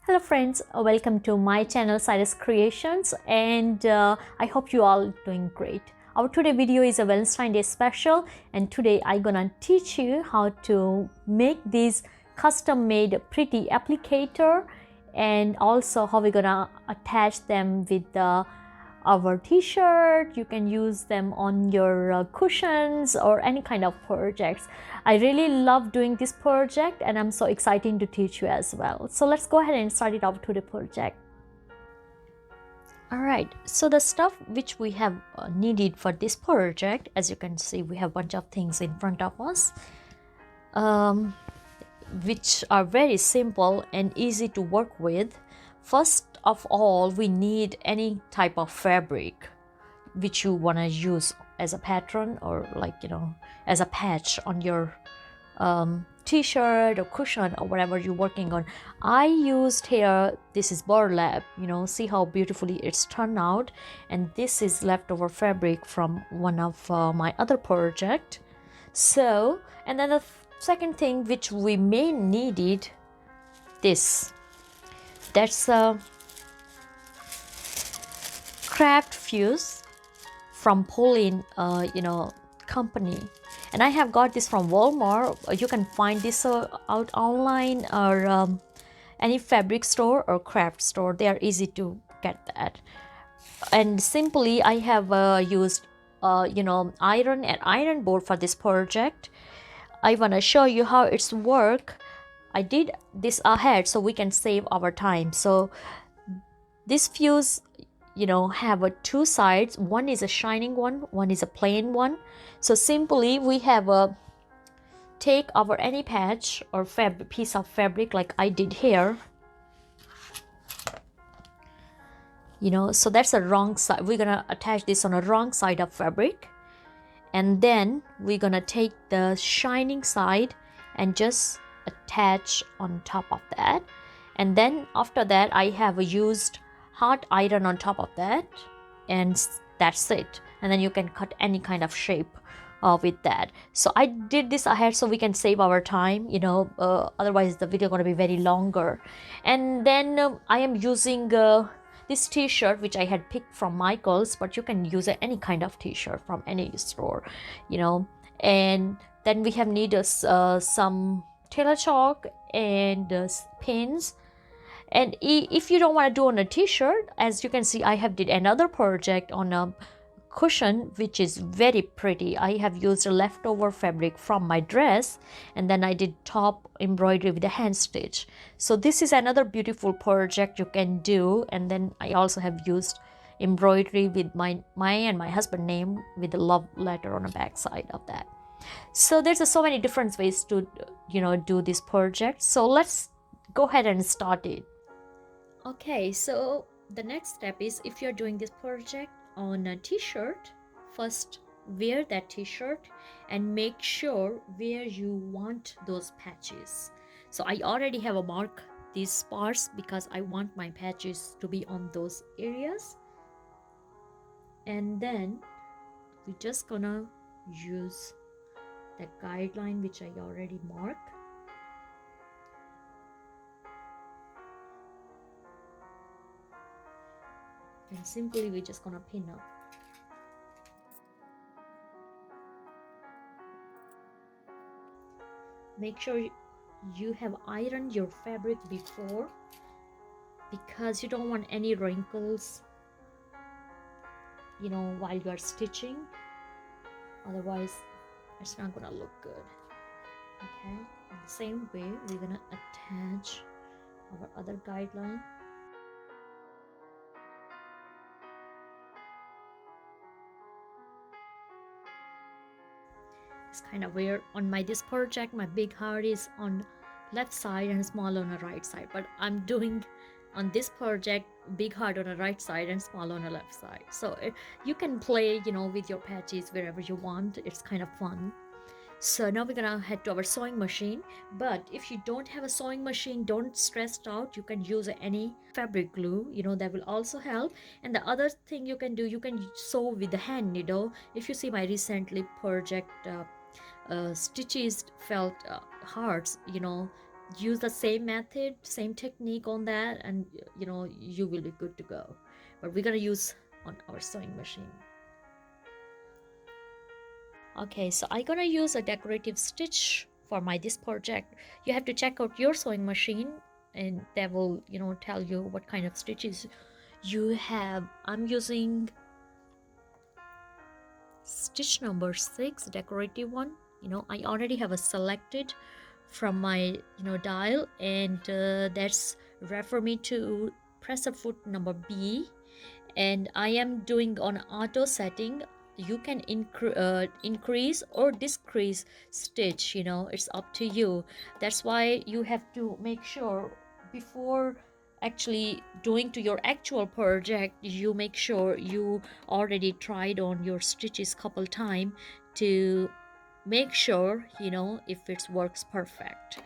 Hello friends, welcome to my channel Cyrus Creations, and I hope you all doing great. Our today video is a Valentine Day special, and today I'm gonna teach you how to make this custom made pretty applicator, and also how we're gonna attach them with our t-shirt. You can use them on your cushions or any kind of projects. I really love doing this project and I'm so excited to teach you as well. So let's go ahead and start it off to the project. All right, so the stuff which we have needed for this project, as you can see, we have a bunch of things in front of us, which are very simple and easy to work with. First of all, we need any type of fabric which you want to use as a pattern, or as a patch on your t-shirt or cushion or whatever you're working on. I used here, this is burlap, see how beautifully it's turned out, and this is leftover fabric from one of my other project. So, and then the second thing which we may needed, that's a craft fuse from Pauline company, and I have got this from Walmart. You can find this out online, or any fabric store or craft store. They are easy to get that. And simply I have used iron and iron board for this project. I want to show you how it's work. I did this ahead so we can save our time. So this fuse have two sides. One is a shining one is a plain one. So simply we have a take our any patch or piece of fabric like I did here, so that's a wrong side. We're gonna attach this on a wrong side of fabric, and then we're gonna take the shining side and just attach on top of that. And then after that I have used hot iron on top of that, and that's it. And then you can cut any kind of shape with that. So I did this ahead so we can save our time, otherwise the video going to be very longer. And then I am using this t-shirt which I had picked from Michael's, but you can use any kind of t-shirt from any store, and then we have needed some tailor chalk and pins. And if you don't want to do on a t-shirt, as you can see, I have did another project on a cushion which is very pretty. I have used a leftover fabric from my dress, and then I did top embroidery with a hand stitch. So this is another beautiful project you can do. And then I also have used embroidery with my and my husband name with a love letter on the back side of that. So there's so many different ways to do this project. So let's go ahead and start it. Okay, so the next step is, if you're doing this project on a t-shirt, first wear that t-shirt and make sure where you want those patches. So I already have a mark these parts because I want my patches to be on those areas. And then we're just gonna use the guideline which I already marked. And simply we're just gonna pin up. Make sure you have ironed your fabric before, because you don't want any wrinkles while you are stitching, otherwise it's not gonna look good. Okay, in the same way we're gonna attach our other guideline. It's kind of weird. On this project, my big heart is on left side and small on the right side, but I'm doing on this project big heart on the right side and small on the left side. So you can play with your patches wherever you want. It's kind of fun. So now we're gonna head to our sewing machine. But if you don't have a sewing machine, don't stress out. You can use any fabric glue, that will also help. And the other thing you can do, you can sew with the hand needle. If you see my recently project stitches felt hearts, use the same method, same technique on that, and you will be good to go. But we're gonna use on our sewing machine. Okay, so I'm gonna use a decorative stitch for this project. You have to check out your sewing machine, and that will tell you what kind of stitches you have. I'm using stitch number 6, decorative one. I already have a selected from my dial, and that's refer me to presser foot number B, and I am doing on auto setting. You can increase or decrease stitch, it's up to you. That's why you have to make sure before actually doing to your actual project, you make sure you already tried on your stitches couple time to make sure if it works perfect.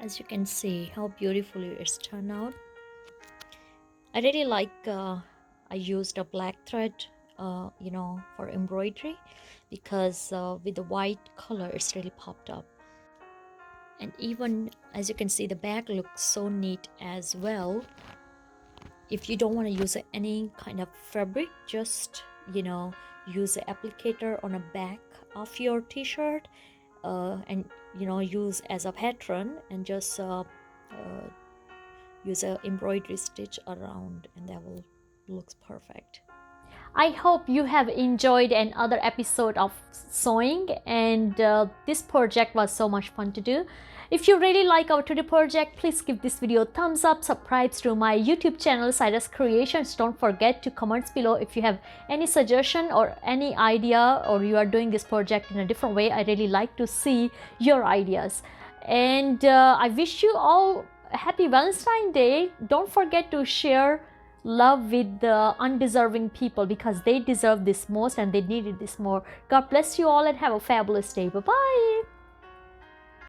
As you can see how beautifully it's turned out. I really like I used a black thread for embroidery, because with the white color it's really popped up. And even as you can see, the bag looks so neat as well. If you don't want to use any kind of fabric, just use an applicator on the back of your t-shirt, and use as a pattern, and just use a embroidery stitch around, and that will looks perfect. I hope you have enjoyed another episode of sewing, and this project was so much fun to do. If you really like our 2D project, please give this video a thumbs up, subscribe to my YouTube channel Cyrus Creations. Don't forget to comment below if you have any suggestion or any idea, or you are doing this project in a different way. I really like to see your ideas. And I wish you all a happy Valentine Day. Don't forget to share love with the undeserving people, because they deserve this most and they needed this more. God bless you all and have a fabulous day. Bye bye.